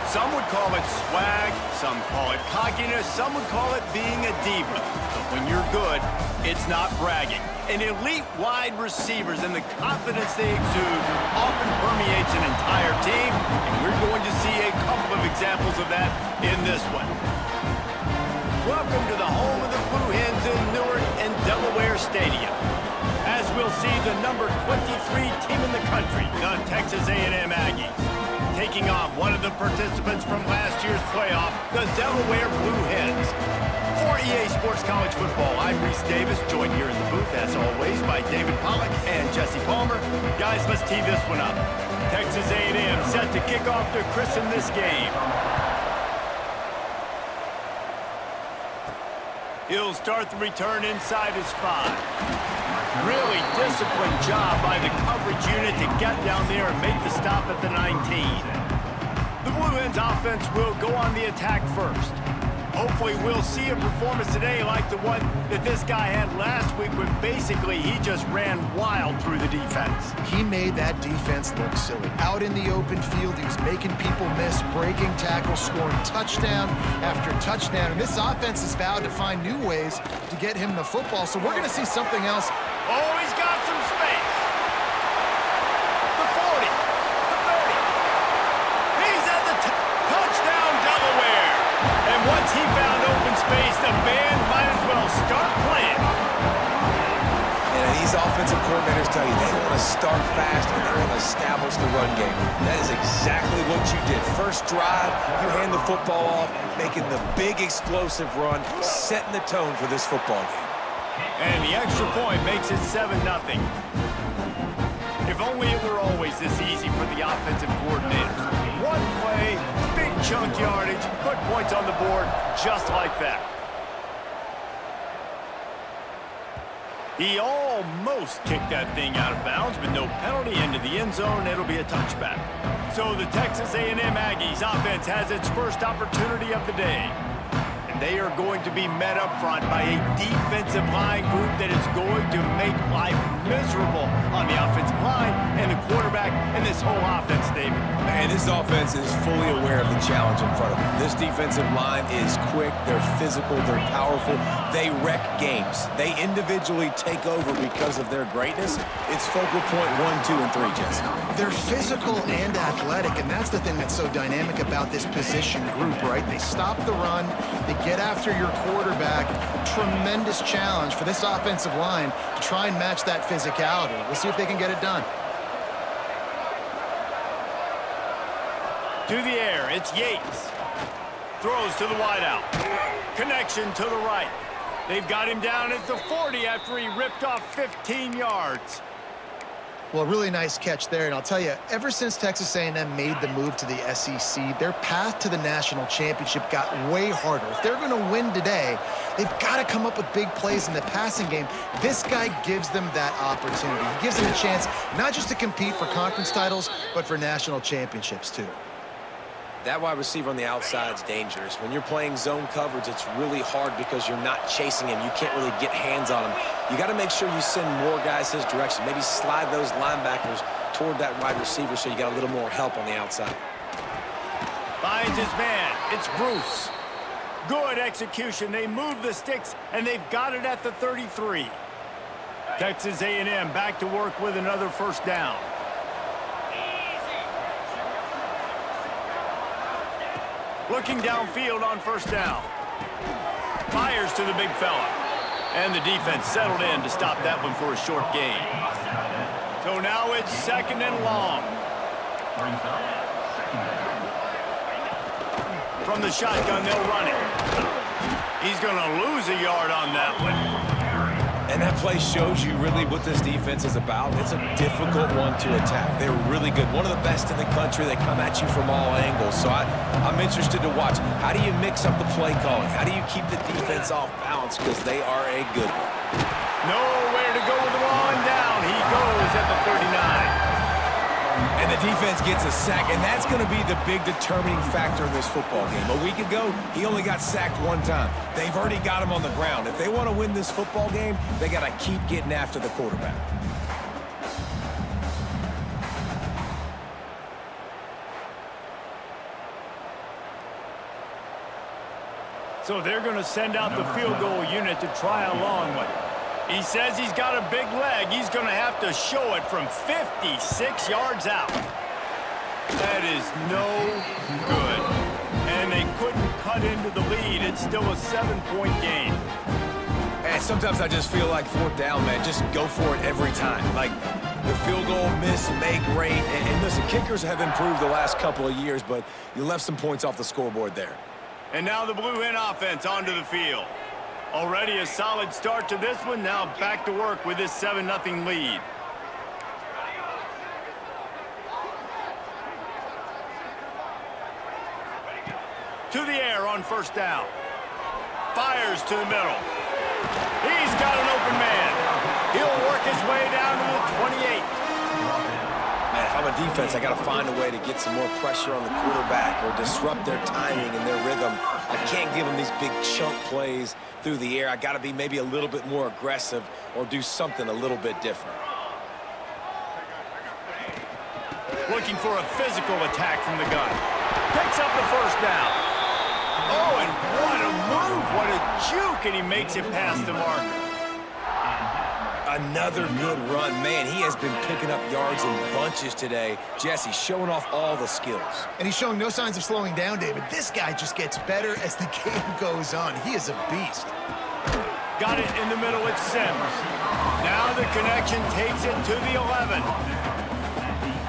Some would call it swag, some call it cockiness, some would call it being a diva. But when you're good, it's not bragging. And elite wide receivers and the confidence they exude often permeates an entire team, and we're going to see a couple of examples of that in this one. Welcome to the home of the Blue Hens in Newark and Delaware Stadium. As we'll see the number 23 team in the country, the Texas A&M Aggies, taking on one of the participants from last year's playoff, the Delaware Blue Hens. For EA Sports College Football, I'm Reese Davis, joined here in the booth, as always, by David Pollack and Jesse Palmer. Guys, let's tee this one up. Texas A&M set to kick off to christen this game. He'll start the return inside his 5. Really disciplined job by the coverage unit to get down there and make the stop at the 19. The Blue Hens offense will go on the attack first. Hopefully we'll see a performance today like the one that this guy had last week when basically he just ran wild through the defense. He made that defense look silly. Out in the open field, he was making people miss, breaking tackles, scoring touchdown after touchdown. And this offense has vowed to find new ways to get him the football. So we're going to see something else. Oh, he's got some space. The 40, the 30. He's at the touchdown, Delaware. And once he found open space, the band might as well start playing. And these offensive coordinators tell you they want to start fast and they want to establish the run game. That is exactly what you did. First drive, you hand the football off, making the big explosive run, setting the tone for this football game. And the extra point makes it 7-0. If only it were always this easy for the offensive coordinators. One play, big chunk yardage, put points on the board just like that. He almost kicked that thing out of bounds, but no penalty into the end zone. It'll be a touchback. So the Texas A&M Aggies offense has its first opportunity of the day. They are going to be met up front by a defensive line group that is going to make life miserable on the offensive line and the quarterback and this whole offense, David. Man, this offense is fully aware of the challenge in front of them. This defensive line is quick, they're physical, they're powerful, they wreck games. They individually take over because of their greatness. It's focal point 1, 2, and 3, Jesse. They're physical and athletic, and that's the thing that's so dynamic about this position group, right? They stop the run, they get after your quarterback. Tremendous challenge for this offensive line to try and match that physicality. We'll see if they can get it done. To the air, it's Yates. Throws to the wideout. Connection to the right. They've got him down at the 40 after he ripped off 15 yards. Well, really nice catch there, and I'll tell you, ever since Texas A&M made the move to the SEC, their path to the national championship got way harder. If they're going to win today, they've got to come up with big plays in the passing game. This guy gives them that opportunity. He gives them a chance not just to compete for conference titles, but for national championships, too. That wide receiver on the outside is dangerous. When you're playing zone coverage, it's really hard because you're not chasing him. You can't really get hands on him. You got to make sure you send more guys his direction. Maybe slide those linebackers toward that wide receiver so you got a little more help on the outside. Finds his man. It's Bruce. Good execution. They move the sticks, and they've got it at the 33. Texas A&M back to work with another first down. Looking downfield on first down. Fires to the big fella. And the defense settled in to stop that one for a short gain. So now it's 2nd and long. From the shotgun, they'll run it. He's going to lose a yard on that one. And that play shows you really what this defense is about. It's a difficult one to attack. They're really good. One of the best in the country. They come at you from all angles. So I'm interested to watch. How do you mix up the play calling? How do you keep the defense off balance? Because they are a good one. Nowhere to go with the ball and down. He goes at the 39. And the defense gets a sack, and that's going to be the big determining factor in this football game. A week ago, he only got sacked one time. They've already got him on the ground. If they want to win this football game, they got to keep getting after the quarterback. So they're going to send out the field goal unit to try a long one. He says he's got a big leg. He's going to have to show it from 56 yards out. That is no good. And they couldn't cut into the lead. It's still a 7-point game. And sometimes I just feel like fourth down, man. Just go for it every time. Like the field goal miss, make rate. And listen, kickers have improved the last couple of years, but you left some points off the scoreboard there. And now the Blue Hen offense onto the field. Already a solid start to this one. Now back to work with this 7-0 lead. To the air on first down. Fires to the middle. He's got an open man. He'll work his way down to the 28. Man, if I'm a defense, I got to find a way to get some more pressure on the quarterback or disrupt their timing and their rhythm. I can't give them these big chunk plays through the air. I got to be maybe a little bit more aggressive or do something a little bit different. Looking for a physical attack from the gun. Picks up the first down. Oh, and what a move, what a juke, and he makes it past the marker. Another good run. Man, he has been picking up yards in bunches today. Jesse showing off all the skills. And he's showing no signs of slowing down, David. This guy just gets better as the game goes on. He is a beast. Got it in the middle with Sims. Now the connection takes it to the 11.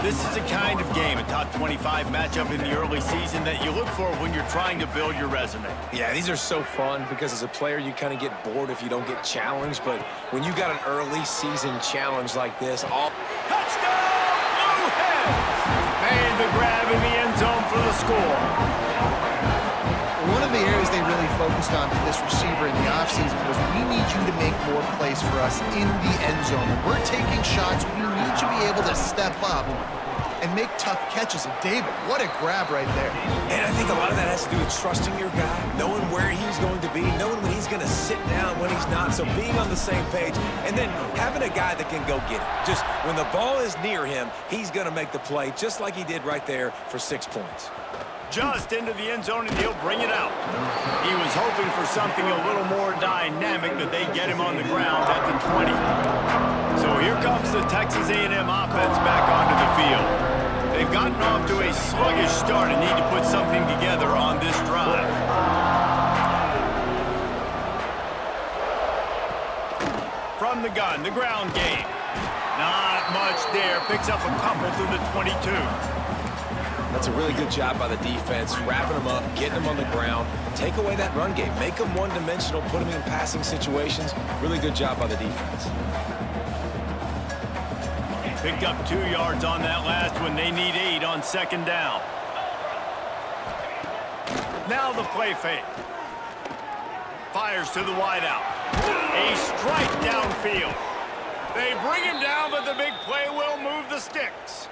This is the kind of game, a top 25 matchup in the early season that you look for when you're trying to build your resume. Yeah, these are so fun because as a player, you kind of get bored if you don't get challenged. But when you got an early season challenge like this, all... Touchdown, Blue Hens! Made the grab in the end zone for the score. One of the areas they really focused on for this receiver in the offseason was we need you to make more plays for us in the end zone. When we're taking shots, we need you to be able to step up and make tough catches. And David, what a grab right there. And I think a lot of that has to do with trusting your guy, knowing where he's going to be, knowing when he's going to sit down, when he's not. So being on the same page, and then having a guy that can go get it. Just when the ball is near him, he's going to make the play, just like he did right there for 6 points. Just into the end zone, and he'll bring it out. He was hoping for something a little more dynamic, but they get him on the ground at the 20. So here comes the Texas A&M offense back onto the field. They've gotten off to a sluggish start and need to put something together on this drive. From the gun, the ground game. Not much there. Picks up a couple through the 22. That's a really good job by the defense, wrapping them up, getting them on the ground, take away that run game, make them one-dimensional, put them in passing situations. Really good job by the defense. Picked up 2 yards on that last one. They need 8 on second down. Now the play fake. Fires to the wideout. A strike downfield. They bring him down, but the big play will move the sticks.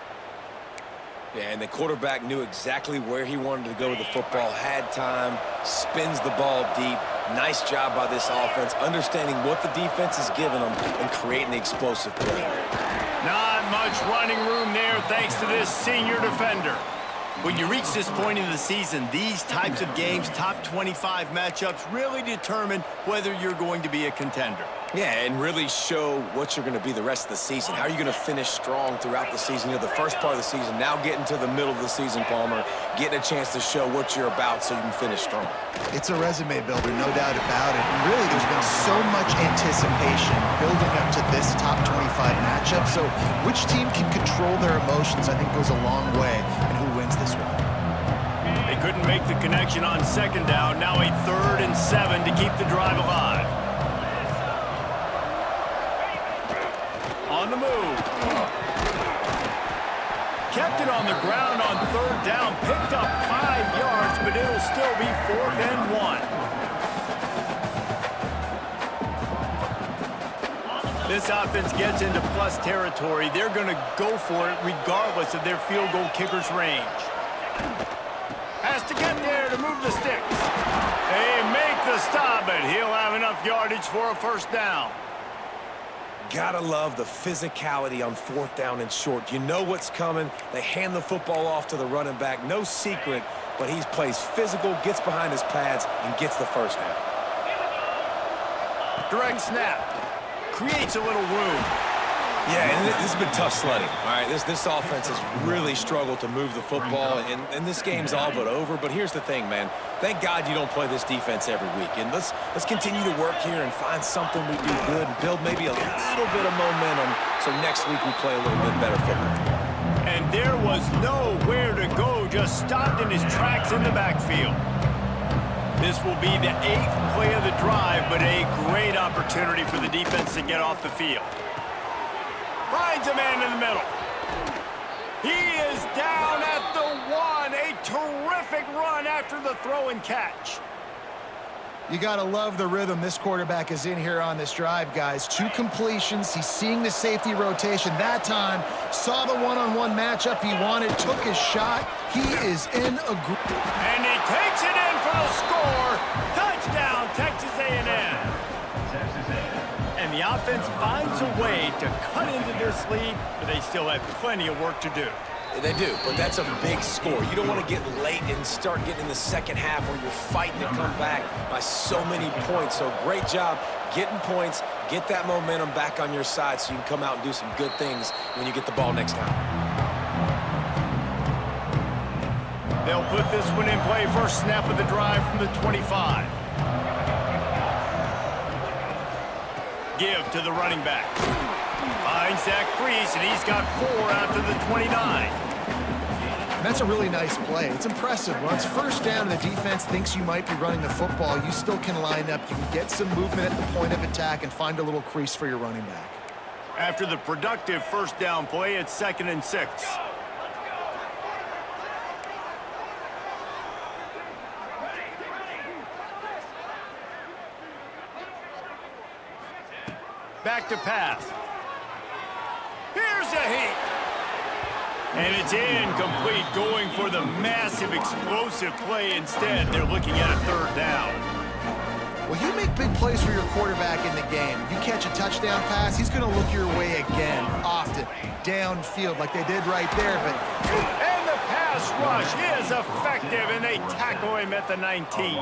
Yeah, and the quarterback knew exactly where he wanted to go with the football, had time, spins the ball deep. Nice job by this offense, understanding what the defense is giving them and creating the explosive play. Not much running room there thanks to this senior defender. When you reach this point in the season, these types of games, top 25 matchups, really determine whether you're going to be a contender. Yeah, and really show what you're going to be the rest of the season. How are you going to finish strong throughout the season? You know, the first part of the season, now getting to the middle of the season, Palmer, getting a chance to show what you're about so you can finish strong. It's a resume builder, no doubt about it. And really, there's been so much anticipation building up to this top 25 matchup. So which team can control their emotions, I think, goes a long way in who wins this one. They couldn't make the connection on second down. Now a 3rd and 7 to keep the drive alive. On the move. Kept it on the ground on 3rd down. Picked up 5 yards, but it'll still be 4th and 1. This offense gets into plus territory. They're going to go for it regardless of their field goal kicker's range. Has to get there to move the sticks. They make the stop, but he'll have enough yardage for a 1st down. Gotta love the physicality on 4th down and short. You know what's coming. They hand the football off to the running back. No secret, but he plays physical, gets behind his pads, and gets the first down. Direct snap. Creates a little room. Yeah, and this has been tough sledding. All right, this offense has really struggled to move the football, and this game's all but over. But here's the thing, man. Thank God you don't play this defense every week. And let's continue to work here and find something we do good and build maybe a little bit of momentum so next week we play a little bit better football. And there was nowhere to go, just stopped in his tracks in the backfield. This will be the 8th play of the drive, but a great opportunity for the defense to get off the field. Finds a man in the middle. He is down at the 1. A terrific run after the throw and catch. You got to love the rhythm this quarterback is in here on this drive, guys. 2 completions. He's seeing the safety rotation. That time, saw the one-on-one matchup he wanted, took his shot. He is in a group. And he takes it in for the score. Touchdown, Texas A&M. And the offense finds a way to cut into this lead, but they still have plenty of work to do. They do, but that's a big score. You don't want to get late and start getting in the second half where you're fighting to come back by so many points. So great job getting points, get that momentum back on your side so you can come out and do some good things when you get the ball next time. They'll put this one in play. First snap of the drive from the 25. Give to the running back. Finds that crease, and he's got 4 out to the 29. That's a really nice play. It's impressive. Once first down and the defense thinks you might be running the football, you still can line up. You can get some movement at the point of attack and find a little crease for your running back. After the productive first down play, it's 2nd and 6. Back to pass. Here's a heat. And it's incomplete, going for the massive explosive play instead. They're looking at a 3rd down. Well, you make big plays for your quarterback in the game. You catch a touchdown pass, he's going to look your way again, often, downfield like they did right there. And the pass rush is effective, and they tackle him at the 19.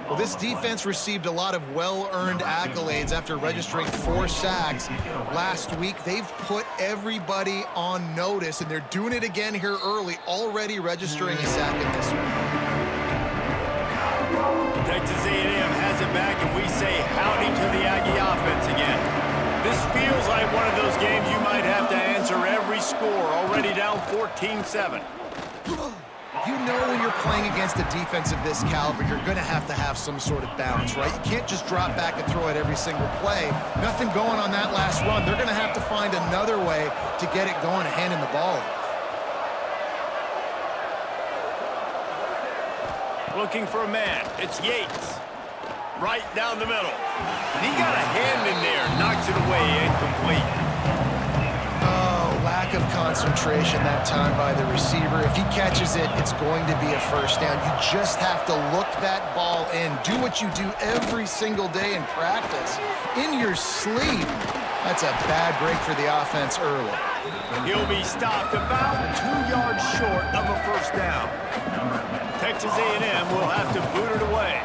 Well, this defense received a lot of well-earned accolades after registering 4 sacks last week. They've put everybody on notice, and they're doing it again here early, already registering a sack in this one. Texas A&M has it back, and we say howdy to the Aggie offense again. This feels like one of those games you might have to answer every score, already down 14-7. You know when you're playing against a defense of this caliber, you're going to have some sort of balance, right? You can't just drop back and throw it every single play. Nothing going on that last run. They're going to have to find another way to get it going and handing the ball off. Looking for a man. It's Yates. Right down the middle. And he got a hand in there. Knocks it away. Incomplete. Oh, lack of concentration that time by the receiver. If he catches it, it's going to be a first down. You just have to look that ball in. Do what you do every single day in practice. In your sleep. That's a bad break for the offense early. He'll be stopped about 2 yards short of a first down. Texas A&M will have to boot it away.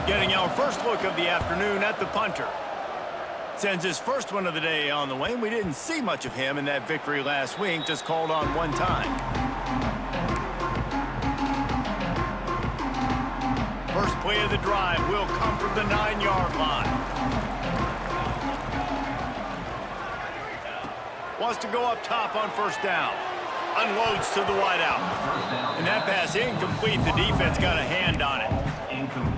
Getting our first look of the afternoon at the punter. Sends his first one of the day on the way. We didn't see much of him in that victory last week, just called on 1 time. First play of the drive will come from the 9-yard line. Wants to go up top on first down. Unloads to the wideout. And that pass incomplete. The defense got a hand on it.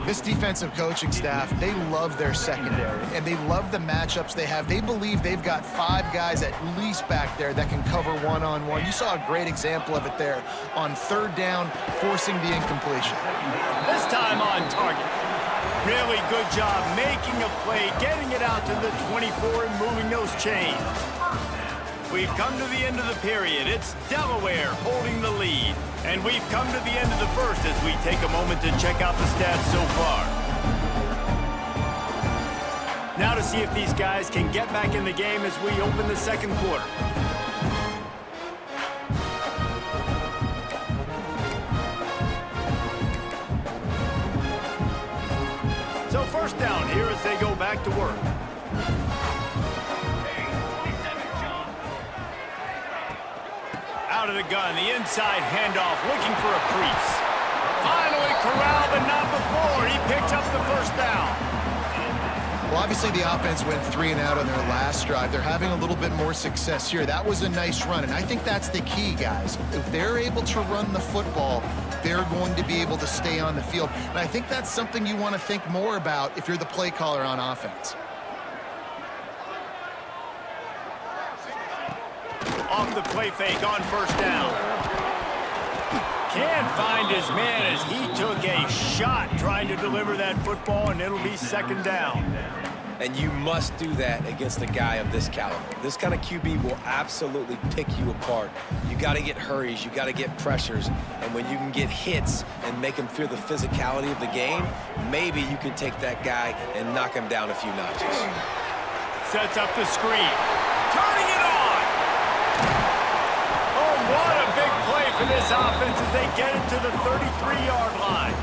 This defensive coaching staff, they love their secondary, and they love the matchups they have. They believe they've got 5 guys at least back there that can cover one-on-one. You saw a great example of it there on 3rd down, forcing the incompletion. This time on target. Really good job making a play, getting it out to the 24 and moving those chains. We've come to the end of the period. It's Delaware holding the lead. And we've come to the end of the first as we take a moment to check out the stats so far. Now to see if these guys can get back in the game as we open the second quarter. So first down here as they go back to work. Out of the gun, the inside handoff, looking for a crease. Finally corralled, but not before. He picks up the first down. Well, obviously the offense went 3 and out on their last drive. They're having a little bit more success here. That was a nice run, and I think that's the key, guys. If they're able to run the football, they're going to be able to stay on the field. And I think that's something you want to think more about if you're the play caller on offense. Off the play fake on first down. Can't find his man as he took a shot trying to deliver that football, and it'll be second down. And you must do that against a guy of this caliber. This kind of QB will absolutely pick you apart. You got to get hurries, you got to get pressures, and when you can get hits and make him feel the physicality of the game, maybe you can take that guy and knock him down a few notches. Sets up the screen. Turning it on! Oh, what a big play for this offense as they get it to the 33-yard line.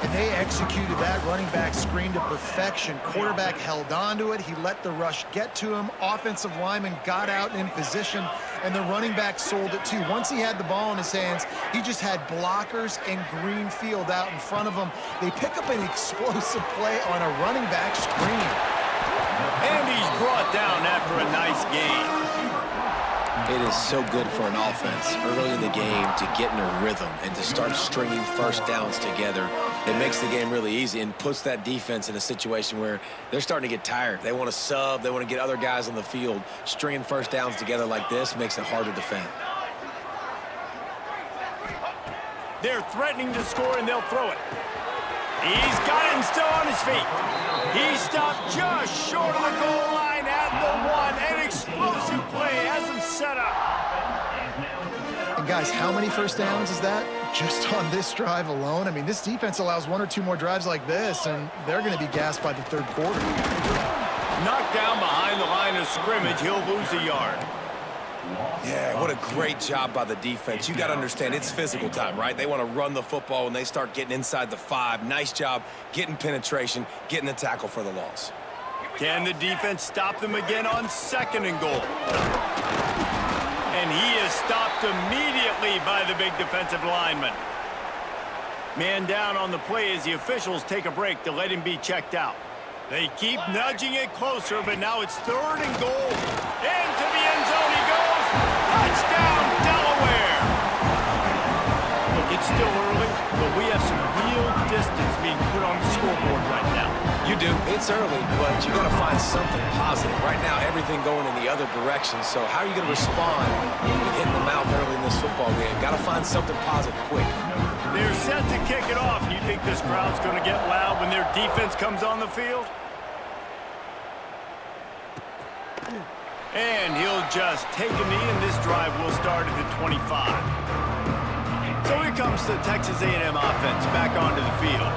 And they executed that running back screen to perfection. Quarterback held on to it. He let the rush get to him. Offensive lineman got out in position, and the running back sold it too. Once he had the ball in his hands, he just had blockers and green field out in front of him. They pick up an explosive play on a running back screen. And he's brought down after a nice gain. It is so good for an offense early in the game to get in a rhythm and to start stringing first downs together. It makes the game really easy and puts that defense in a situation where they're starting to get tired. They want to sub. They want to get other guys on the field. Stringing first downs together like this makes it hard to defend. They're threatening to score, and they'll throw it. He's got it and still on his feet. He stopped just short of the goal line at the 1. An explosive play has him set up. And guys, how many first downs is that just on this drive alone? I mean, this defense allows 1 or 2 more drives like this, and they're going to be gassed by the third quarter. Knocked down behind the line of scrimmage. He'll lose a yard. Yeah, what a great job by the defense. You got to understand, it's physical time, right? They want to run the football when they start getting inside the 5. Nice job getting penetration, getting the tackle for the loss. Can the defense stop them again on second and goal? And he is stopped immediately by the big defensive lineman. Man down on the play as the officials take a break to let him be checked out. They keep nudging it closer, but now it's third and goal. Into the end zone he goes. Touchdown, Delaware! Look, it's still early, but we have some real distance being put on the scoreboard right now. You do. It's early, but you got to find something positive. Right now, everything going in the other direction. So how are you going to respond when you get hit in the mouth early in this football game? Got to find something positive quick. They're set to kick it off. You think this crowd's going to get loud when their defense comes on the field? And he'll just take a knee, and this drive will start at the 25. So here comes the Texas A&M offense back onto the field.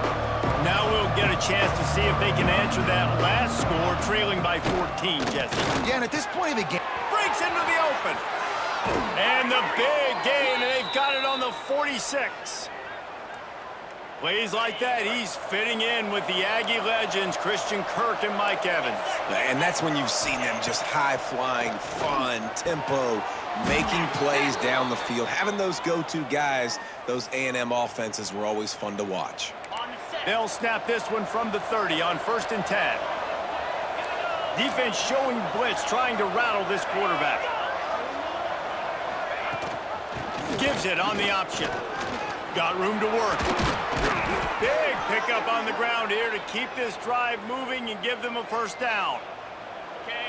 Now we'll get a chance to see if they can answer that last score, trailing by 14, Jesse. Yeah, and at this point of the game, Breaks into the open. And the big gain, and they've got it on the 46. Plays like that, he's fitting in with the Aggie legends, Christian Kirk and Mike Evans. And that's when you've seen them just high-flying, fun, tempo, making plays down the field. Having those go-to guys, those A&M offenses were always fun to watch. They'll snap this one from the 30 on 1st and 10. Defense showing blitz, trying to rattle this quarterback. Gives it on the option. Got room to work. Big pickup on the ground here to keep this drive moving and give them a first down.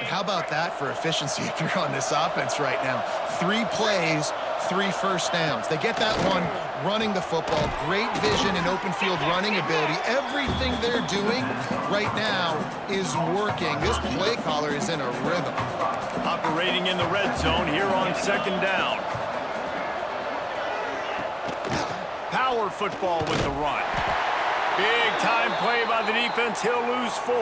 how about that for efficiency if you're on this offense right now? 3 plays, 3 first downs. They get that one running the football, great vision and open field running ability. Everything they're doing right now is working. This play caller is in a rhythm. Operating in the red zone here on 2nd down. Power football with the run. Big time play by the defense. He'll lose 4.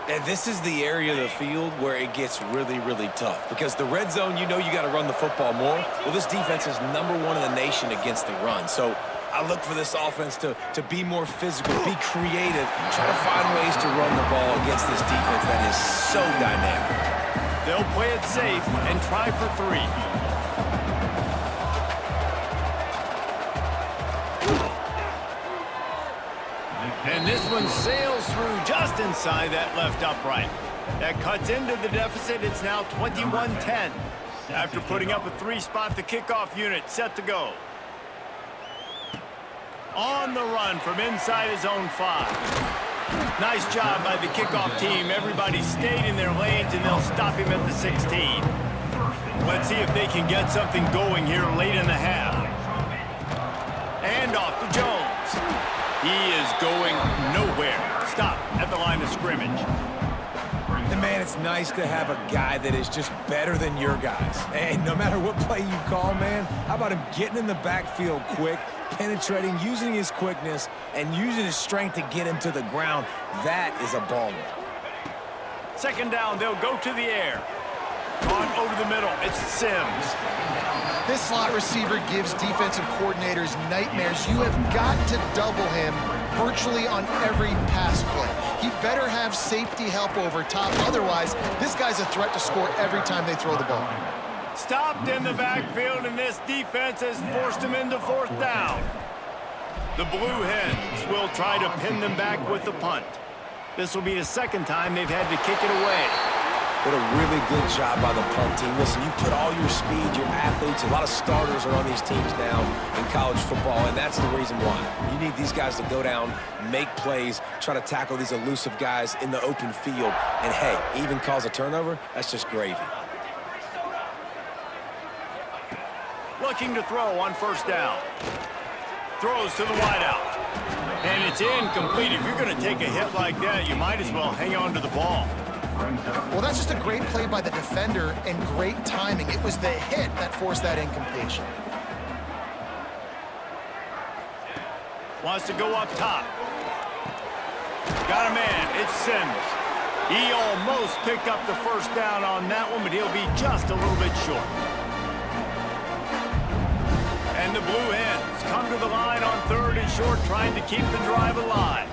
And this is the area of the field where it gets really, really tough. Because the red zone, you know you got to run the football more. Well, this defense is #1 in the nation against the run. So I look for this offense to be more physical, be creative, try to find ways to run the ball against this defense that is so dynamic. They'll play it safe and try for 3. And this one sails through just inside that left upright. That cuts into the deficit. It's now 21-10. After putting up a 3-spot, the kickoff unit set to go. On the run from inside his own 5. Nice job by the kickoff team. Everybody stayed in their lanes, and they'll stop him at the 16. Let's see if they can get something going here late in the half. And off to Jones. He is going nowhere. Stop at the line of scrimmage. And man, it's nice to have a guy that is just better than your guys. And no matter what play you call, man, how about him getting in the backfield quick, penetrating, using his quickness, and using his strength to get him to the ground. That is a baller. Second down, they'll go to the air. On over the middle, it's Sims. This slot receiver gives defensive coordinators nightmares. You have got to double him virtually on every pass play. He better have safety help over top. Otherwise, this guy's a threat to score every time they throw the ball. Stopped in the backfield, and this defense has forced him into 4th down. The Blue Hens will try to pin them back with the punt. This will be the 2nd time they've had to kick it away. What a really good job by the punt team. Listen, you put all your speed, your athletes, a lot of starters are on these teams now in college football, and that's the reason why. You need these guys to go down, make plays, try to tackle these elusive guys in the open field, and hey, even cause a turnover, that's just gravy. Looking to throw on 1st down. Throws to the wideout. And it's incomplete. If you're going to take a hit like that, you might as well hang on to the ball. Well, that's just a great play by the defender and great timing. It was the hit that forced that incompletion. Wants to go up top. Got a man. It's Sims. He almost picked up the 1st down on that one, but he'll be just a little bit short. And the Blue Hens come to the line on 3rd and short, trying to keep the drive alive.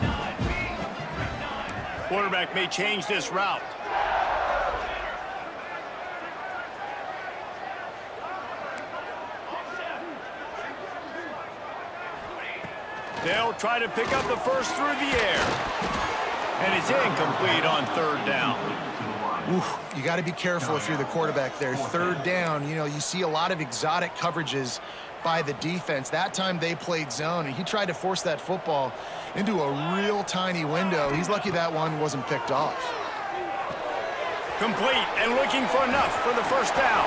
Quarterback may change this route. They'll try to pick up the 1st through the air. And it's incomplete on 3rd down. Oof, you got to be careful if you're the quarterback there. 3rd down, you know, you see a lot of exotic coverages by the defense. That time they played zone, and he tried to force that football into a real tiny window. He's lucky that one wasn't picked off. Complete and looking for enough for the 1st down.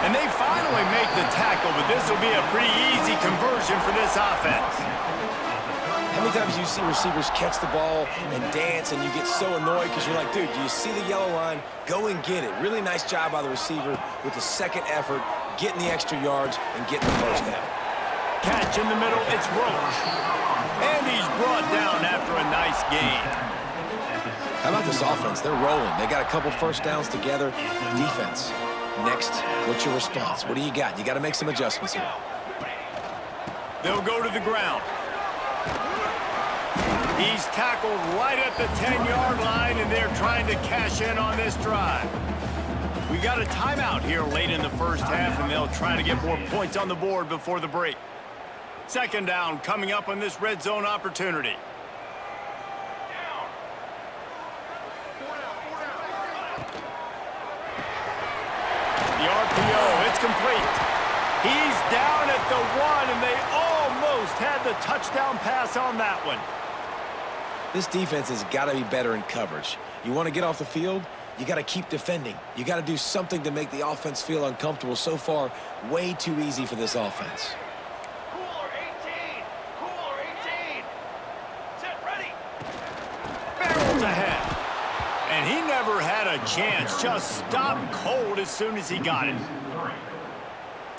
And they finally make the tackle, but this will be a pretty easy conversion for this offense. How many times do you see receivers catch the ball and dance and you get so annoyed because you're like, dude, do you see the yellow line? Go and get it. Really nice job by the receiver with the 2nd effort, getting the extra yards and getting the 1st down. Catch in the middle, it's Roach. And he's brought down after a nice gain. How about this offense? They're rolling. They got a couple 1st downs together. Defense. Next, what's your response? What do you got? You got to make some adjustments here. They'll go to the ground. He's tackled right at the 10-yard line, and they're trying to cash in on this drive. We got a timeout here late in the 1st half, and they'll try to get more points on the board before the break. 2nd down coming up on this red zone opportunity. The RPO, it's complete. He's down at the 1, and they almost had the touchdown pass on that one. This defense has got to be better in coverage. You want to get off the field, you got to keep defending. You got to do something to make the offense feel uncomfortable. So far, way too easy for this offense. Cooler 18. Cooler 18. Set ready. Barrels ahead. And he never had a chance. Just stopped cold as soon as he got it.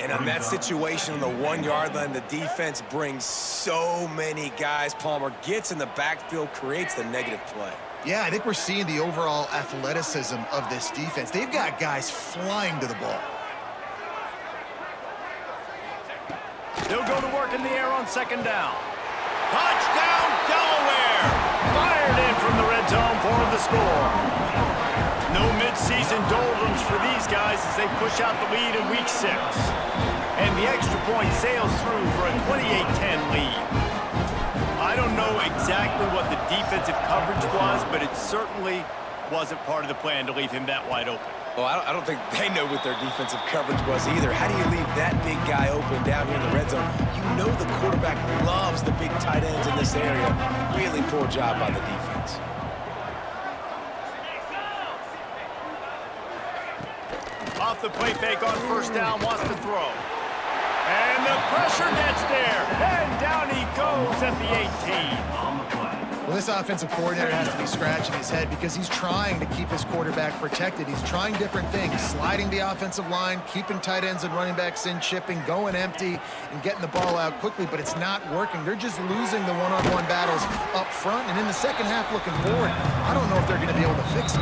And on that situation on the 1-yard line, the defense brings so many guys. Palmer gets in the backfield, creates the negative play. Yeah, I think we're seeing the overall athleticism of this defense. They've got guys flying to the ball. They'll go to work in the air on second down. Touchdown, Delaware! Fired in from the red zone for the score. No midseason doldrums for these guys as they push out the lead in Week 6. And the extra point sails through for a 28-10 lead. I don't know exactly what the defensive coverage was, but it certainly wasn't part of the plan to leave him that wide open. Well, I don't think they know what their defensive coverage was either. How do you leave that big guy open down here in the red zone? You know the quarterback loves the big tight ends in this area. Really poor job by the defense. Off the play fake on first down, wants to throw. And the pressure gets there. And down he goes at the 18. Well, this offensive coordinator has to be scratching his head because he's trying to keep his quarterback protected. He's trying different things, sliding the offensive line, keeping tight ends and running backs in, chipping, going empty, and getting the ball out quickly, but it's not working. They're just losing the one-on-one battles up front, and in the second half looking forward, I don't know if they're going to be able to fix it.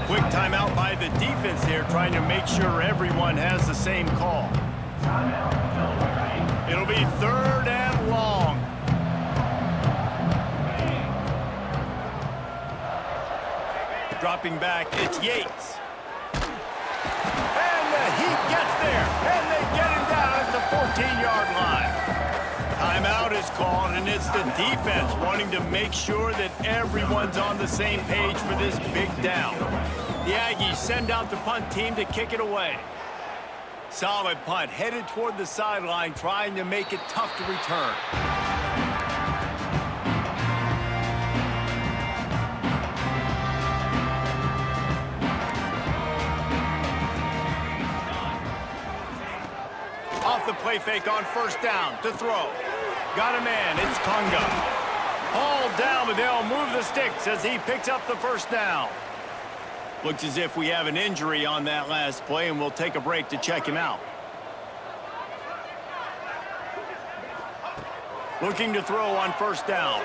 Quick timeout by the defense here, trying to make sure everyone has the same call. It'll be third and long. Dropping back, it's Yates. And the Heat gets there, and they get him down at the 14-yard line. Timeout is called, and it's the defense wanting to make sure that everyone's on the same page for this big down. The Aggies send out the punt team to kick it away. Solid punt, headed toward the sideline, trying to make it tough to return. Off the play fake on first down to throw. Got a man, it's Punga. Hauled down, but they'll move the sticks as he picks up the first down. Looks as if we have an injury on that last play, and we'll take a break to check him out. Looking to throw on first down.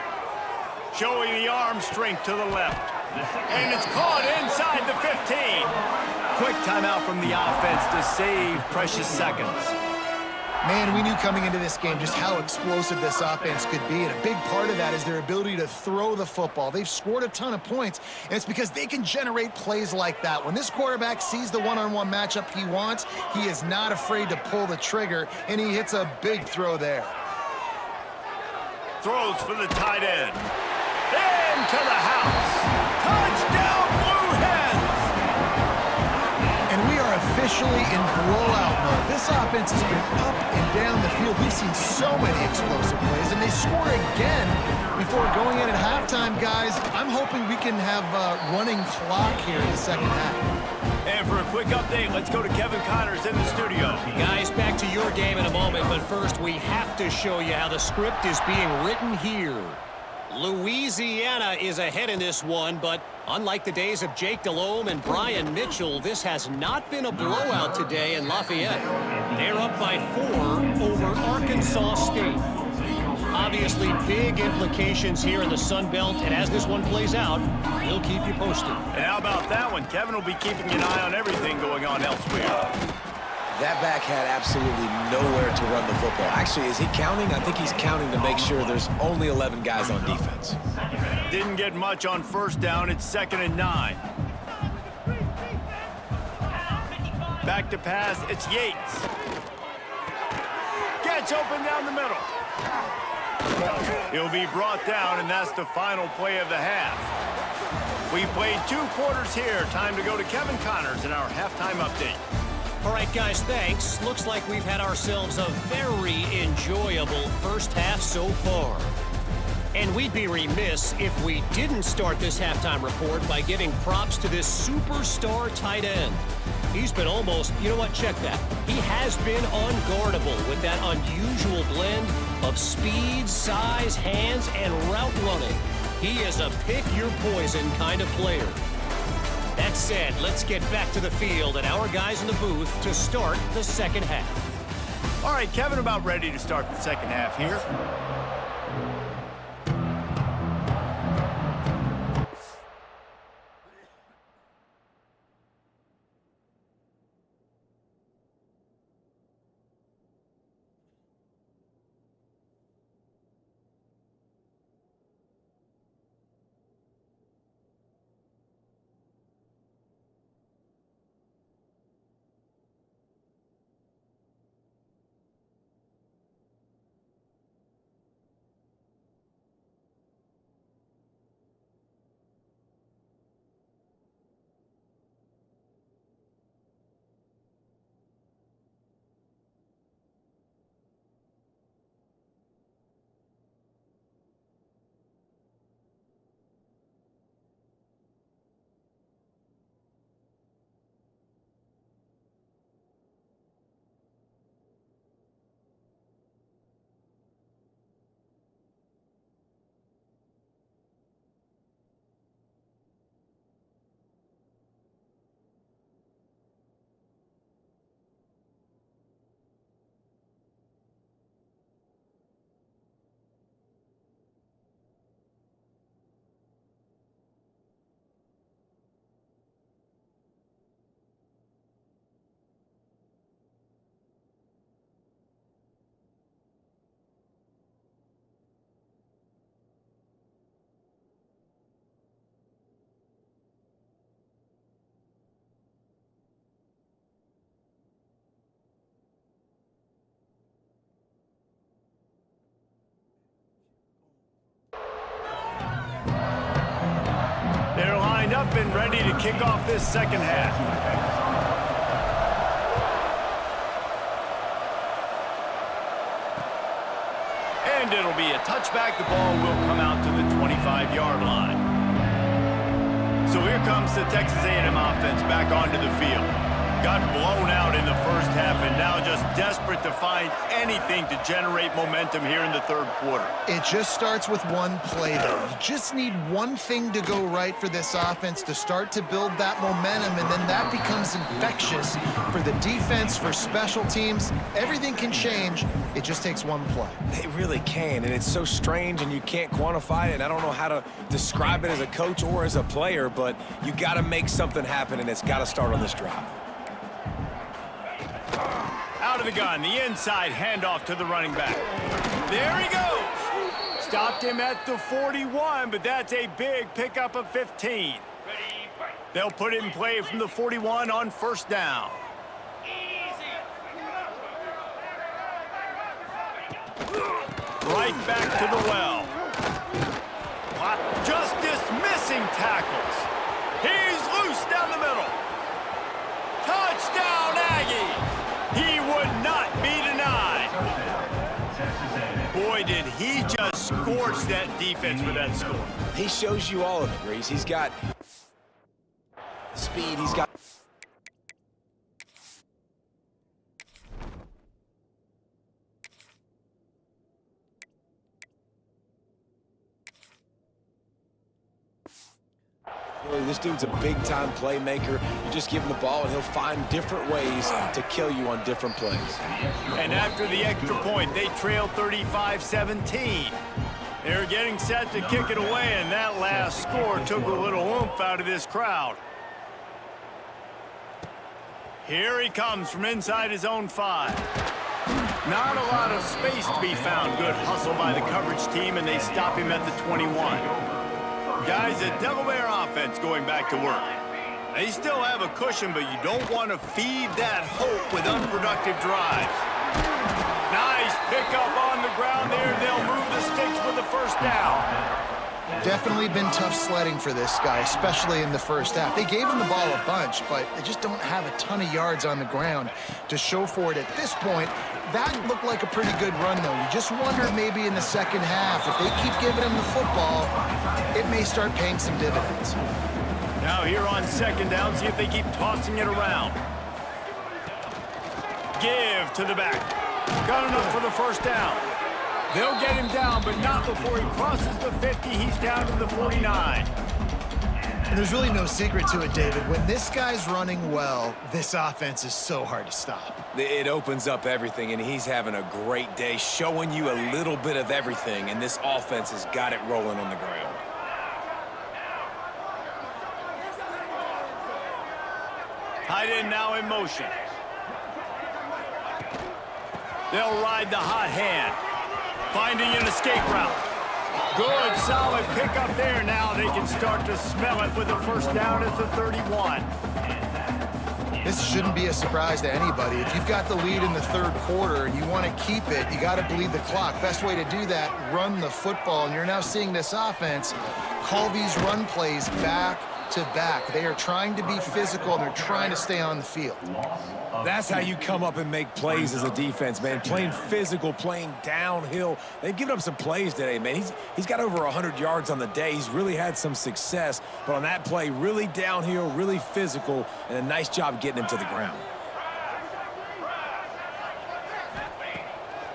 Showing the arm strength to the left. And it's caught inside the 15. Quick timeout from the offense to save precious seconds. Man, we knew coming into this game just how explosive this offense could be, and a big part of that is their ability to throw the football. They've scored a ton of points, and it's because they can generate plays like that. When this quarterback sees the one-on-one matchup he wants, he is not afraid to pull the trigger, and he hits a big throw there. Throws for the tight end. Into the house. Touchdown, Blue Hens! And we are officially in blowout mode. This offense has been up and down the field. We've seen so many explosive plays, and they score again before going in at halftime, guys. I'm hoping we can have a running clock here in the second half. And for a quick update, let's go to Kevin Connors in the studio. Guys, back to your game in a moment, but first we have to show you how the script is being written here. Louisiana is ahead in this one, but unlike the days of Jake Delhomme and Brian Mitchell, this has not been a blowout today in Lafayette. They're up by 4 over Arkansas State. Obviously, big implications here in the Sun Belt, and as this one plays out, we'll keep you posted. And how about that one? Kevin will be keeping an eye on everything going on elsewhere. That back had absolutely nowhere to run the football. Actually, is he counting? I think he's counting to make sure there's only 11 guys on defense. Didn't get much on first down. It's 2nd and 9. Back to pass. It's Yates. Gets open down the middle. He'll be brought down, and that's the final play of the half. We played 2 quarters here. Time to go to Kevin Connors in our halftime update. All right, guys, thanks. Looks like we've had ourselves a very enjoyable first half so far. And we'd be remiss if we didn't start this halftime report by giving props to this superstar tight end. He's been almost, you know what, check that. He has been unguardable with that unusual blend of speed, size, hands, and route running. He is a pick-your-poison kind of player. That said, let's get back to the field and our guys in the booth to start the second half. All right, Kevin, about ready to start the second half here. up and ready to kick off this second half. And it'll be a touchback. The ball will come out to the 25-yard line. So here comes the Texas A&M offense back onto the field. Got blown out in the first half and now just desperate to find anything to generate momentum here in the third quarter. It just starts with one play, though. You just need one thing to go right for this offense to start to build that momentum, and then that becomes infectious for the defense, for special teams. Everything can change. It just takes one play. They really can, and it's so strange, and you can't quantify it. And I don't know how to describe it as a coach or as a player, but you got to make something happen, and it's got to start on this drive. Out of the gun, the inside handoff to the running back. There he goes. Stopped him at the 41, but that's a big pickup of 15. They'll put it in play from the 41 on first down. Right back to the well. Just dismissing tackles. He's loose down the middle. Touchdown, Aggie! He would not be denied. Boy, did he just scorch that defense for that score. He shows you all of it, Reese. He's got speed. He's got... This dude's a big-time playmaker. You just give him the ball, and he'll find different ways to kill you on different plays. And after the extra point, they trailed 35-17. They're getting set to kick it away, and that last score took a little oomph out of this crowd. Here he comes from inside his own 5. Not a lot of space to be found. Good hustle by the coverage team, and they stop him at the 21. Guys, the Delaware offense going back to work. They still have a cushion, but you don't want to feed that hope with unproductive drives. Nice pickup on the ground there. They'll move the sticks with the first down. Definitely been tough sledding for this guy, especially in the first half. They gave him the ball a bunch, but they just don't have a ton of yards on the ground to show for it at this point. That looked like a pretty good run, though. You just wonder maybe in the second half, if they keep giving him the football, it may start paying some dividends. Now here on second down, see if they keep tossing it around. Give to the back. Got enough for the first down. They'll get him down, but not before he crosses the 50. He's down to the 49. And there's really no secret to it, David. When this guy's running well, this offense is so hard to stop. It opens up everything, and he's having a great day, showing you a little bit of everything, and this offense has got it rolling on the ground. Tight end now in motion. They'll ride the hot hand. Finding an escape route. Good, solid pickup there. Now they can start to smell it with a first down at the 31. This shouldn't be a surprise to anybody. If you've got the lead in the third quarter and you want to keep it, you got to bleed the clock. Best way to do that, run the football. And you're now seeing this offense call these run plays back to back. They are trying to be physical, and they're trying to stay on the field. That's how you come up and make plays as a defense, man. Playing physical, playing downhill. They've given up some plays today, man. He's got over 100 yards on the day. He's really had some success. But on that play, really downhill, really physical, and a nice job getting him to the ground.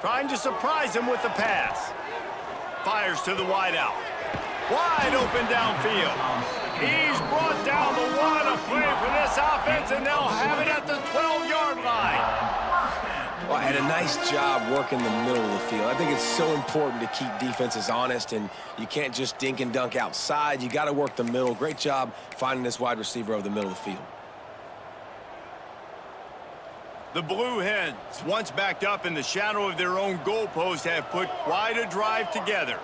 Trying to surprise him with the pass. Fires to the wideout. Wide open downfield. He's brought down the one, a play for this offense, and they'll have it at the 12-yard line. Well, and a nice job working the middle of the field. I think it's so important to keep defenses honest, and you can't just dink and dunk outside. You got to work the middle. Great job finding this wide receiver over the middle of the field. The Blue Hens, once backed up in the shadow of their own goalpost, have put quite a drive together.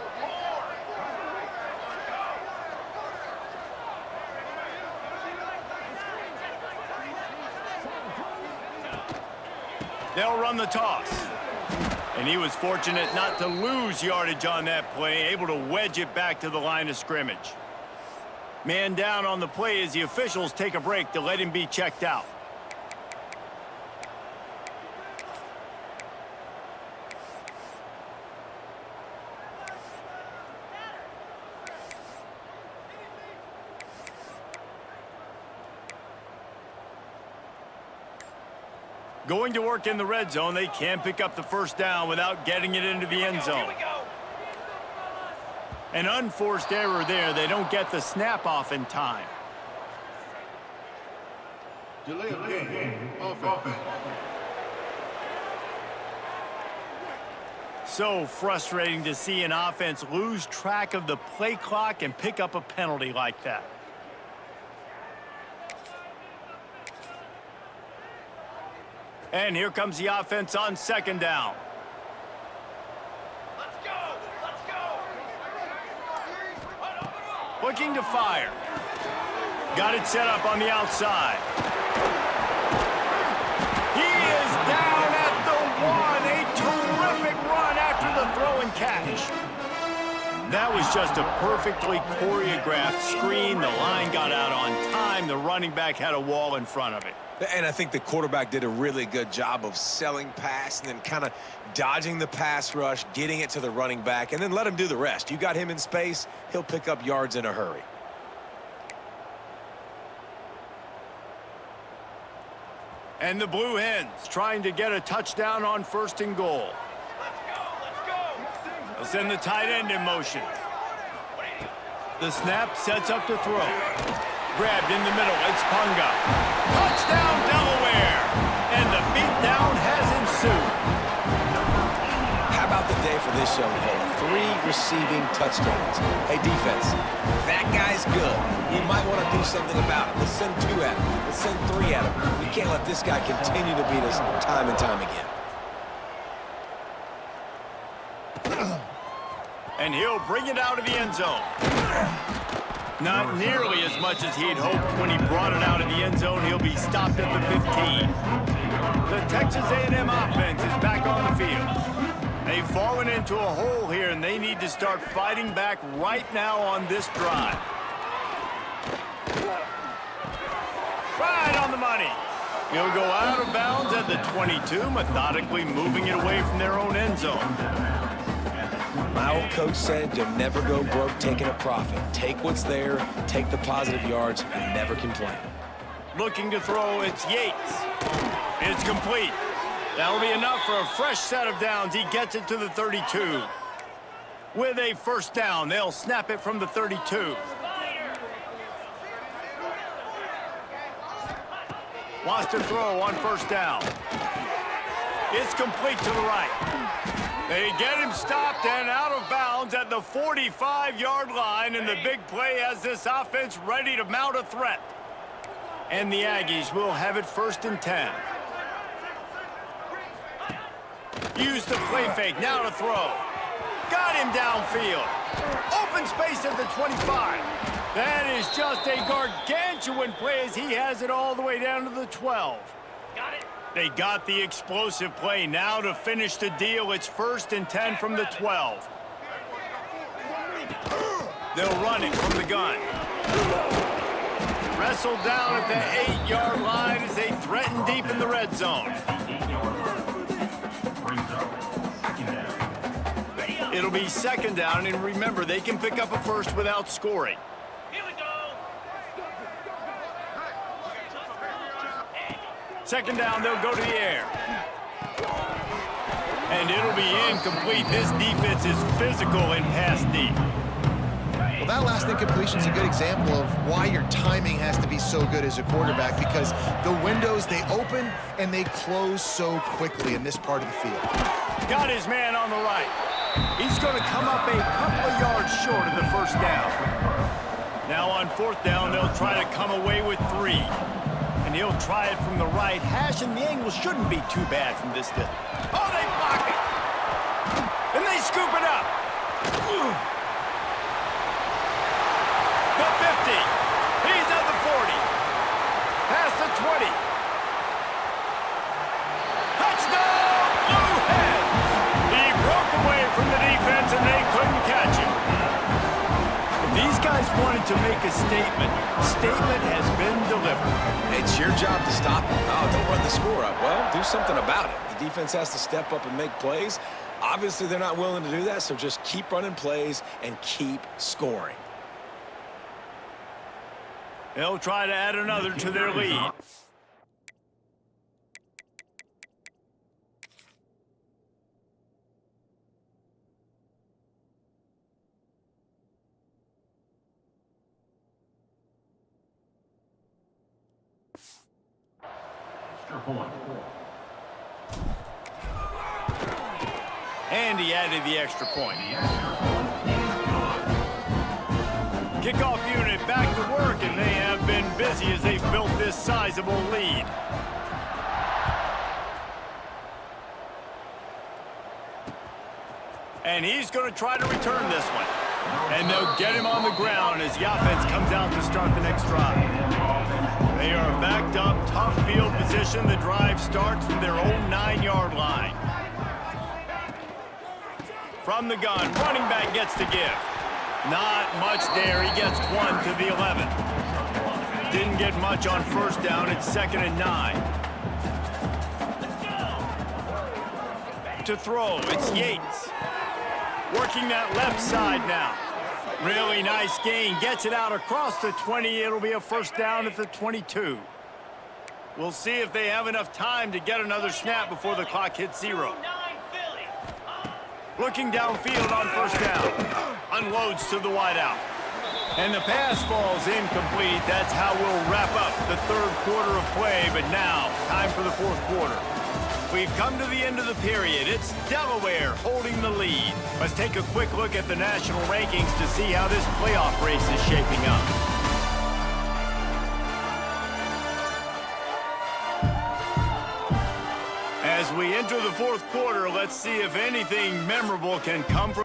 They'll run the toss. And he was fortunate not to lose yardage on that play, able to wedge it back to the line of scrimmage. Man down on the play as the officials take a break to let him be checked out. Going to work in the red zone, they can't pick up the first down without getting it into the end zone. An unforced error there. They don't get the snap off in time. Delay of game, offense. So frustrating to see an offense lose track of the play clock and pick up a penalty like that. And here comes the offense on second down. Looking to fire. Got it set up on the outside. He is down at the 1. A terrific run after the throw and catch. That was just a perfectly choreographed screen. The line got out on time. The running back had a wall in front of it. And I think the quarterback did a really good job of selling pass and then kind of dodging the pass rush, getting it to the running back, and then let him do the rest. You got him in space, he'll pick up yards in a hurry. And the Blue Hens trying to get a touchdown on first and goal. They'll send the tight end in motion. The snap sets up to throw. Grabbed in the middle, it's Punga. Touchdown, Delaware! And the beatdown has ensued. How about the day for this young fella? 3 receiving touchdowns. Hey, defense, that guy's good. We might want to do something about it. Let's send 2 at him. Let's send 3 at him. We can't let this guy continue to beat us time and time again. And he'll bring it out of the end zone. Not nearly as much as he'd hoped when he brought it out of the end zone. He'll be stopped at the 15. The Texas A&M offense is back on the field. They've fallen into a hole here, and they need to start fighting back right now on this drive. Right on the money. He'll go out of bounds at the 22, methodically moving it away from their own end zone. My old coach said you'll never go broke taking a profit. Take what's there, take the positive yards, and never complain. Looking to throw, it's Yates. It's complete. That'll be enough for a fresh set of downs. He gets it to the 32. With a first down, they'll snap it from the 32. Wants to throw on first down. It's complete to the right. They get him stopped and out of bounds at the 45-yard line, and the big play has this offense ready to mount a threat. And the Aggies will have it first and 10. Use the play fake, now to throw. Got him downfield. Open space at the 25. That is just a gargantuan play as he has it all the way down to the 12. Got it. They got the explosive play. Now to finish the deal, it's first and 10 from the 12. They'll run it from the gun. Wrestled down at the 8-yard line as they threaten deep in the red zone. It'll be second down, and remember, they can pick up a first without scoring. Here we go. Second down, they'll go to the air. And it'll be incomplete. This defense is physical and pass deep. Well, that last incompletion is a good example of why your timing has to be so good as a quarterback, because the windows, they open and they close so quickly in this part of the field. Got his man on the right. He's going to come up a couple of yards short of the first down. Now on fourth down, they'll try to come away with 3. And he'll try it from the right hash, and the angle shouldn't be too bad from this distance. Oh, they block it! And they scoop it up! The 50. He's at the 40. Past the 20. Touchdown, Blue Hens! He broke away from the defense, and they couldn't catch him. If these guys wanted to make a statement. Statement has been delivered. It's your job to stop them. Oh, don't run the score up. Well, do something about it. The defense has to step up and make plays. Obviously, they're not willing to do that, so just keep running plays and keep scoring. They'll try to add another to their lead. And he added the extra point. Kickoff unit back to work, and they have been busy as they've built this sizable lead. And he's going to try to return this one. And they'll get him on the ground as the offense comes out to start the next drive. They are backed up, tough field position. The drive starts from their own 9-yard line. From the gun, running back gets to give. Not much there. He gets one to the 11. Didn't get much on first down. It's 2nd and 9. To throw, it's Yates. Working that left side now. Really nice gain. Gets it out across the 20. It'll be a first down at the 22. We'll see if they have enough time to get another snap before the clock hits 0. Looking downfield on first down. Unloads to the wideout. And the pass falls incomplete. That's how we'll wrap up the 3rd quarter of play. But now, time for the 4th quarter. We've come to the end of the period. It's Delaware holding the lead. Let's take a quick look at the national rankings to see how this playoff race is shaping up. As we enter the 4th quarter, let's see if anything memorable can come from...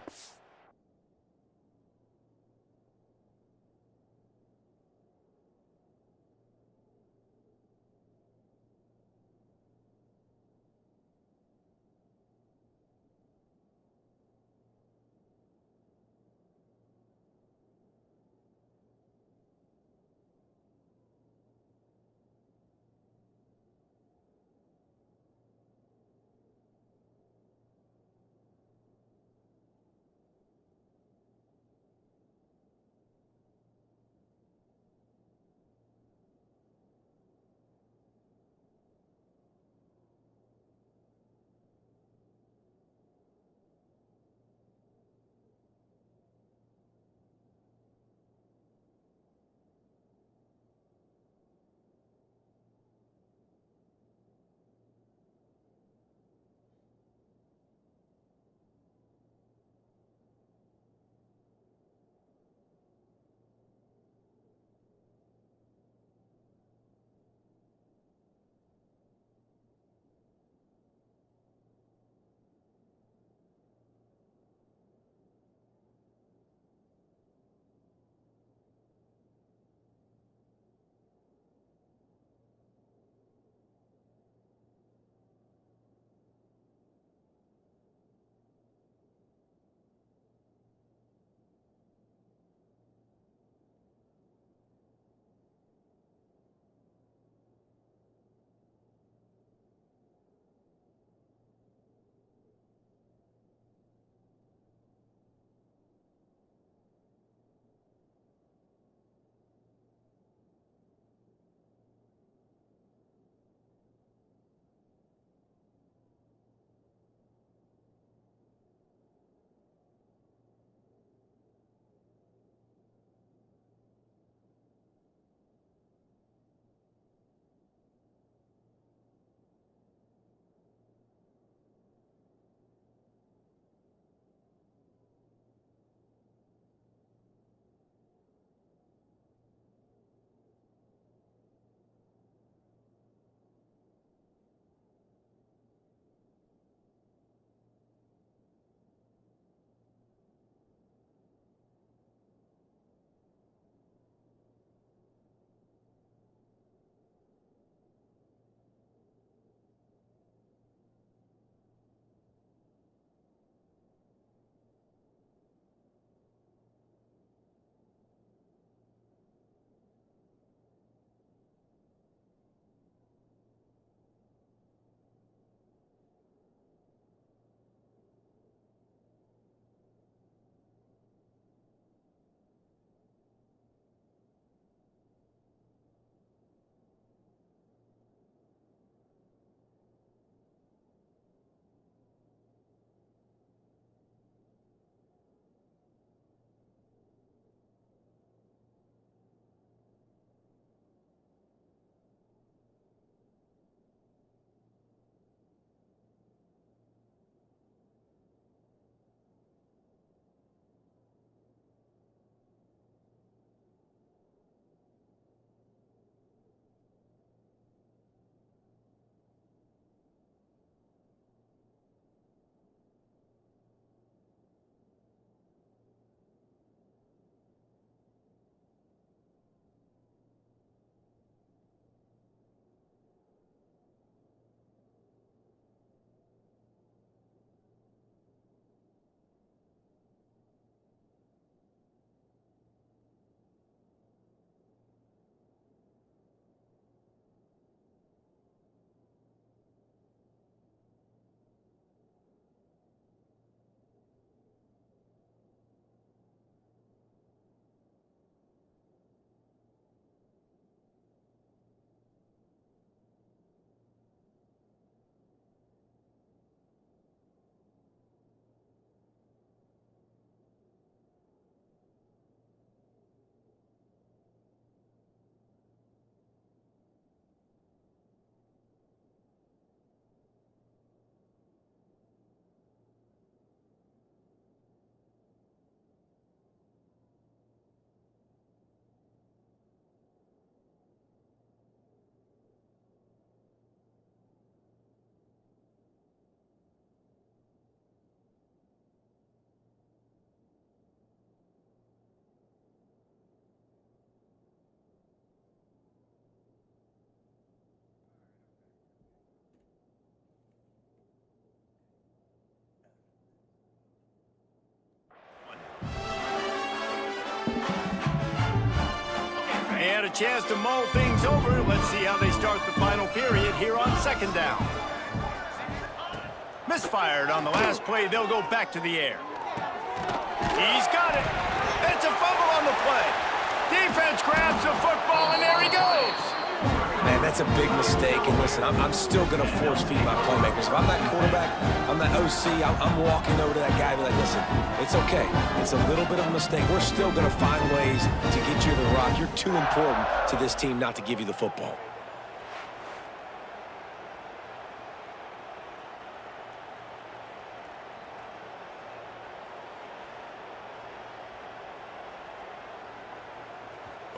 had a chance to mull things over. Let's see how they start the final period here on second down. Misfired on the last play. They'll go back to the air. He's got it. It's a fumble on the play. Defense grabs the football, and there he goes. Man, that's a big mistake. And listen, I'm still going to force feed my playmakers. If I'm that quarterback, I'm that OC, I'm walking over to that guy and be like, listen, it's okay. It's a little bit of a mistake. We're still going to find ways to get you the rock. You're too important to this team not to give you the football.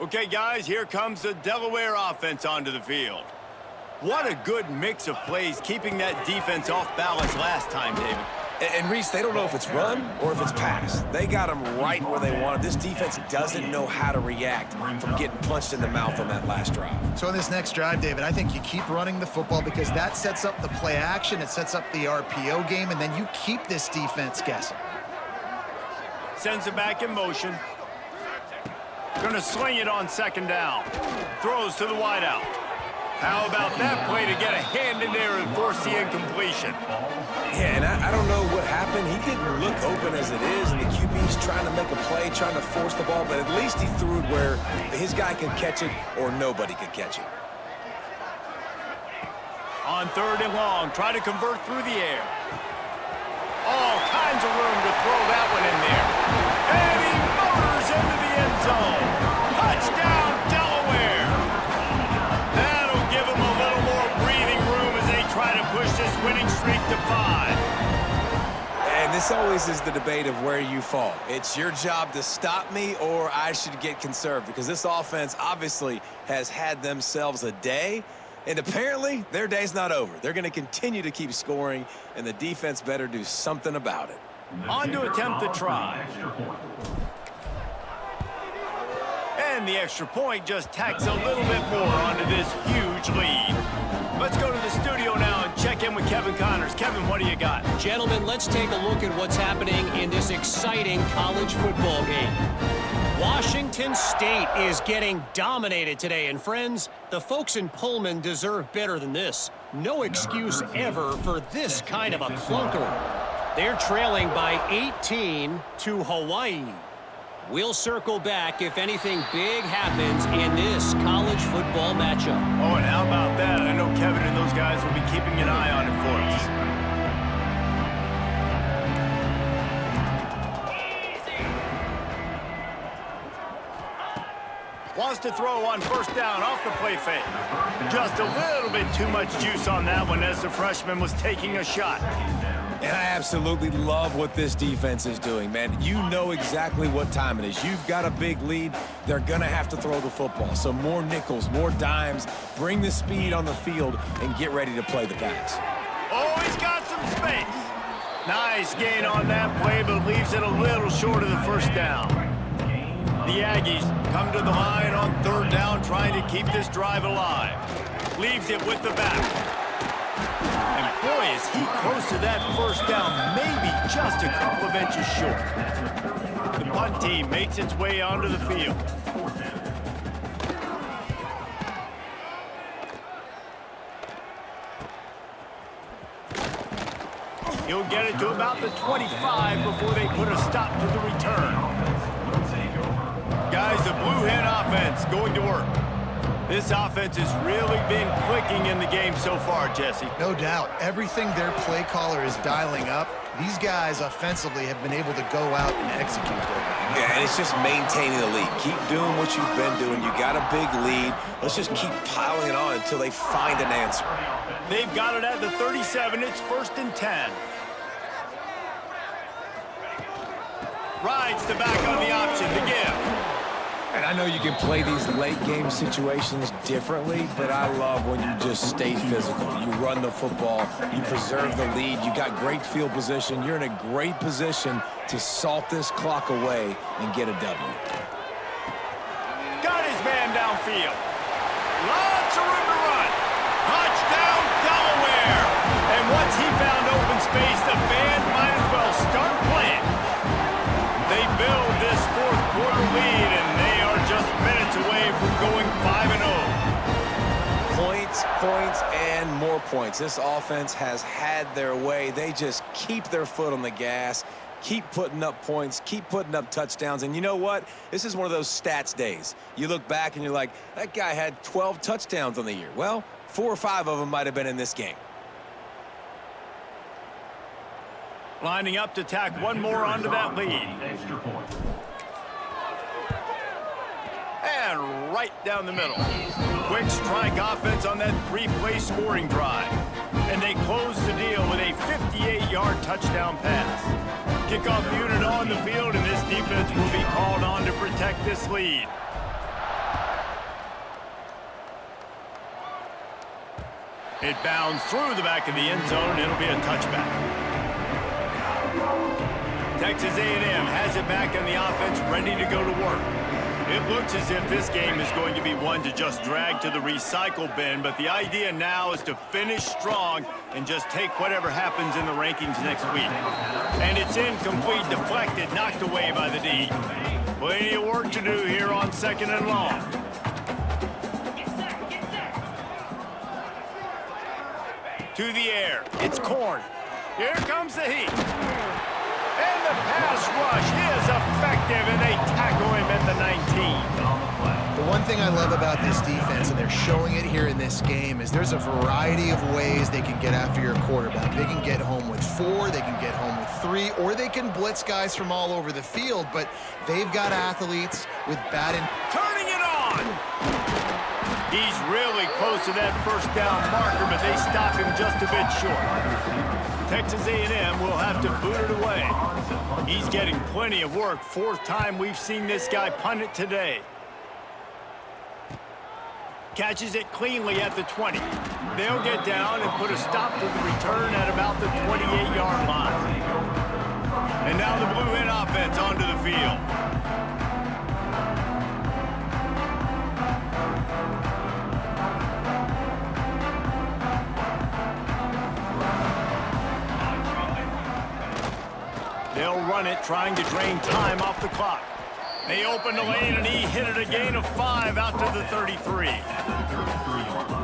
Okay, guys, here comes the Delaware offense onto the field. What a good mix of plays, keeping that defense off balance last time, David. And Reese, they don't know if it's run or if it's pass. They got them right where they want it. This defense doesn't know how to react from getting punched in the mouth on that last drive. So on this next drive, David, I think you keep running the football because that sets up the play action, it sets up the RPO game, and then you keep this defense guessing. Sends it back in motion. Gonna sling it on second down. Throws to the wideout. How about that play to get a hand in there and force the incompletion? Yeah, and I don't know what happened. He didn't look open as it is, and the QB's trying to make a play, trying to force the ball, but at least he threw it where his guy could catch it or nobody could catch it. On third and long, try to convert through the air. All kinds of room to throw that one in there. And he motors into the end zone. Touchdown, Delaware. That'll give him a little more breathing room as they try to push this winning streak to 5. And this always is the debate of where you fall. It's your job to stop me or I should get conserved, because this offense obviously has had themselves a day. And apparently, their day's not over. They're going to continue to keep scoring, and the defense better do something about it. On to attempt the try. And the extra point just tacks a little bit more onto this huge lead. Let's go to the studio now and check in with Kevin Connors. Kevin, what do you got? Gentlemen, let's take a look at what's happening in this exciting college football game. Washington State is getting dominated today, and friends, the folks in Pullman deserve better than this. No excuse ever for this kind of a clunker. They're trailing by 18 to Hawaii. We'll circle back if anything big happens in this college football matchup. Oh, and how about that? I know Kevin and those guys will be keeping an eye on it for us. Wants to throw on first down off the play fake. Just a little bit too much juice on that one as the freshman was taking a shot. And I absolutely love what this defense is doing, man. You know exactly what time it is. You've got a big lead. They're going to have to throw the football. So more nickels, more dimes. Bring the speed on the field and get ready to play the pass. Oh, he's got some space. Nice gain on that play, but leaves it a little short of the first down. The Aggies come to the line on third down, trying to keep this drive alive. Leaves it with the back. And boy, is he close to that first down, maybe just a couple of inches short. The punt team makes its way onto the field. He'll get it to about the 25 before they put a stop to the return. Guys, the Blue Hen offense going to work. This offense has really been clicking in the game so far, Jesse. No doubt. Everything their play caller is dialing up, these guys offensively have been able to go out and execute there. Yeah, and it's just maintaining the lead. Keep doing what you've been doing. You got a big lead. Let's just keep piling it on until they find an answer. They've got it at the 37. It's 1st and 10. Rides the back on the option to give. And I know you can play these late-game situations differently, but I love when you just stay physical. You run the football, you preserve the lead, you got great field position. You're in a great position to salt this clock away and get a W. Got his man downfield. Lots of room to run. Touchdown, Delaware. And once he found open space, the band might as well start playing. They build this fourth quarter lead, and they are just minutes away from going And more points. This offense has had their way. They just keep their foot on the gas, keep putting up points, keep putting up touchdowns. And you know what? This is one of those stats days. You look back and you're like, that guy had 12 touchdowns on the year. Well, 4 or 5 of them might have been in this game. Lining up to tack one more onto that lead. And right down the middle. Quick strike offense on that 3-play scoring drive. And they close the deal with a 58-yard touchdown pass. Kickoff unit on the field, and this defense will be called on to protect this lead. It bounds through the back of the end zone, and it'll be a touchback. Texas A&M has it back on the offense, ready to go to work. It looks as if this game is going to be one to just drag to the recycle bin, but the idea now is to finish strong and just take whatever happens in the rankings next week. And it's incomplete, deflected, knocked away by the D. Plenty of work to do here on 2nd and long. To the air, it's Corn. Here comes the heat. And the pass rush is effective, and they tackle him at the 19. The one thing I love about this defense, and they're showing it here in this game, is there's a variety of ways they can get after your quarterback. They can get home with 4, they can get home with 3, or they can blitz guys from all over the field, but they've got athletes with Turning it on! He's really close to that first down marker, but they stop him just a bit short. Texas A&M will have to boot it away. He's getting plenty of work. 4th time we've seen this guy punt it today. Catches it cleanly at the 20. They'll get down and put a stop to the return at about the 28-yard line. And now the Blue Hen offense onto the field. They'll run it, trying to drain time off the clock. They open the lane, and he hit it a gain of 5 out to the 33.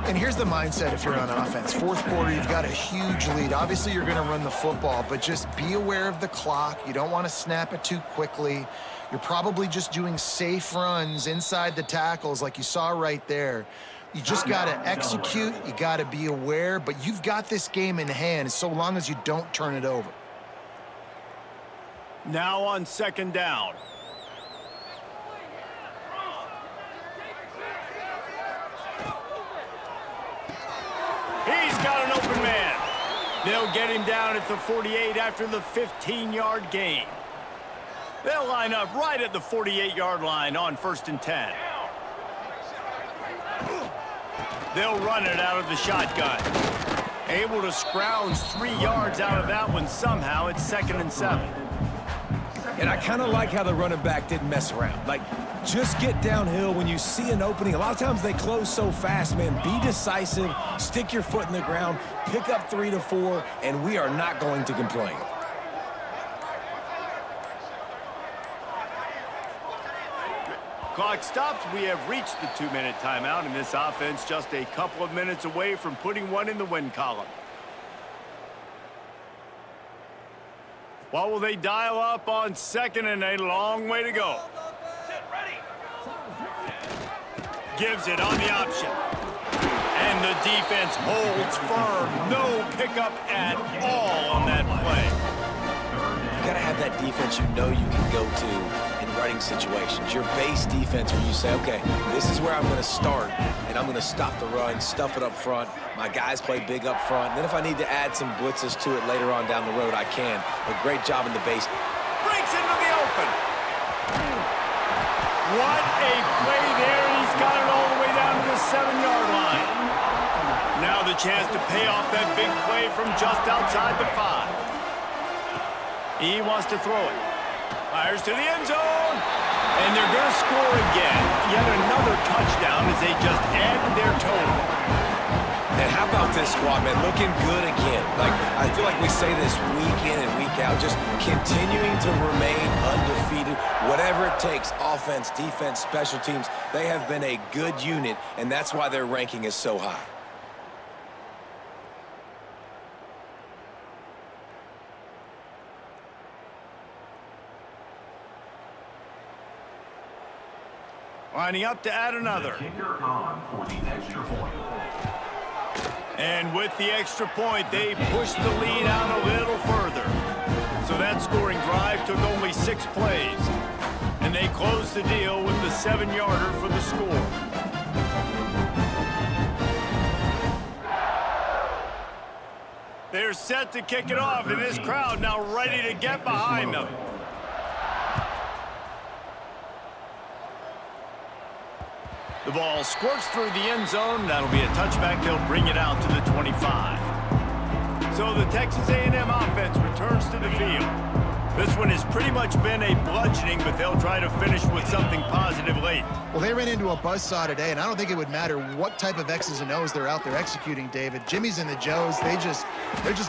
And here's the mindset if you're on offense. 4th quarter, you've got a huge lead. Obviously, you're going to run the football, but just be aware of the clock. You don't want to snap it too quickly. You're probably just doing safe runs inside the tackles like you saw right there. You just got to execute. You got to be aware, but you've got this game in hand so long as you don't turn it over. Now on 2nd down. He's got an open man. They'll get him down at the 48 after the 15-yard gain. They'll line up right at the 48-yard line on 1st and 10. They'll run it out of the shotgun. Able to scrounge 3 yards out of that one somehow. It's 2nd and 7. And I kind of like how the running back didn't mess around. Like, just get downhill when you see an opening. A lot of times they close so fast, man. Be decisive, stick your foot in the ground, pick up 3 to 4, and we are not going to complain. Clock stops. We have reached the 2-minute timeout, and this offense just a couple of minutes away from putting one in the win column. What will they dial up on 2nd and a long way to go? Gives it on the option. And the defense holds firm. No pickup at all on that play. You got to have that defense you know you can go to in running situations. Your base defense where you say, okay, this is where I'm going to start, and I'm going to stop the run, stuff it up front. My guys play big up front. And then if I need to add some blitzes to it later on down the road, I can. But great job in the base. Breaks into the open. What a play there. He's got it all the way down to the 7-yard line. Now the chance to pay off that big play from just outside the 5. He wants to throw it. Fires to the end zone. And they're going to score again. Yet another touchdown as they just add to their total. And how about this squad, man? Looking good again. Like, I feel like we say this week in and week out, just continuing to remain undefeated. Whatever it takes, offense, defense, special teams, they have been a good unit, and that's why their ranking is so high. Lining up to add another. And with the extra point, they pushed the lead out a little further. So that scoring drive took only 6 plays. And they closed the deal with the 7-yarder for the score. They're set to kick it off, and this crowd now ready to get behind them. The ball squirts through the end zone. That'll be a touchback. They'll bring it out to the 25. So the Texas A&M offense returns to the field. This one has pretty much been a bludgeoning, but they'll try to finish with something positive late. Well, they ran into a buzzsaw today, and I don't think it would matter what type of X's and O's they're out there executing, David. Jimmy's and the Joes, they're just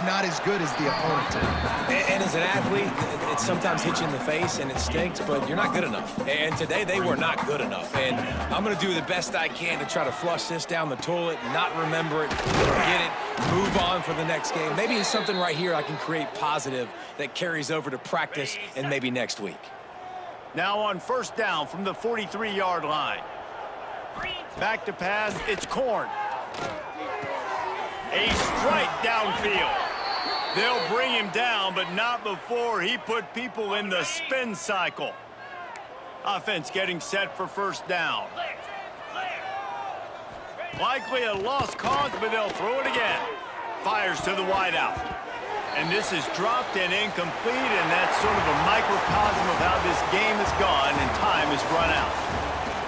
not as good as the opponent today. And as an athlete, it sometimes hits you in the face and it stinks, but you're not good enough. And today they were not good enough. And I'm going to do the best I can to try to flush this down the toilet, not remember it, forget it, move on for the next game. Maybe it's something right here I can create positive that carries over to practice and maybe next week. Now on first down from the 43-yard line. Back to pass, it's Corn. A strike downfield. They'll bring him down, but not before he put people in the spin cycle. Offense getting set for first down. Likely a lost cause, but they'll throw it again. Fires to the wideout. And this is dropped and incomplete, and that's sort of a microcosm of how this game has gone, and time has run out.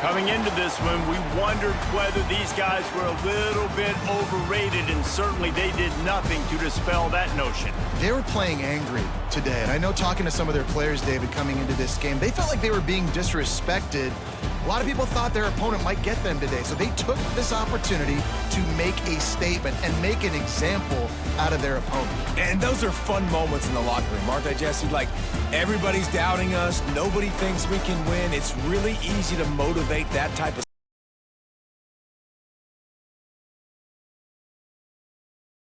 Coming into this one, we wondered whether these guys were a little bit overrated, and certainly they did nothing to dispel that notion. They were playing angry today, and I know talking to some of their players, David, coming into this game, they felt like they were being disrespected. A lot of people thought their opponent might get them today, so they took this opportunity to make a statement and make an example out of their opponent. And those are fun moments in the locker room, aren't they, Jesse? Like, everybody's doubting us. Nobody thinks we can win. It's really easy to motivate that type of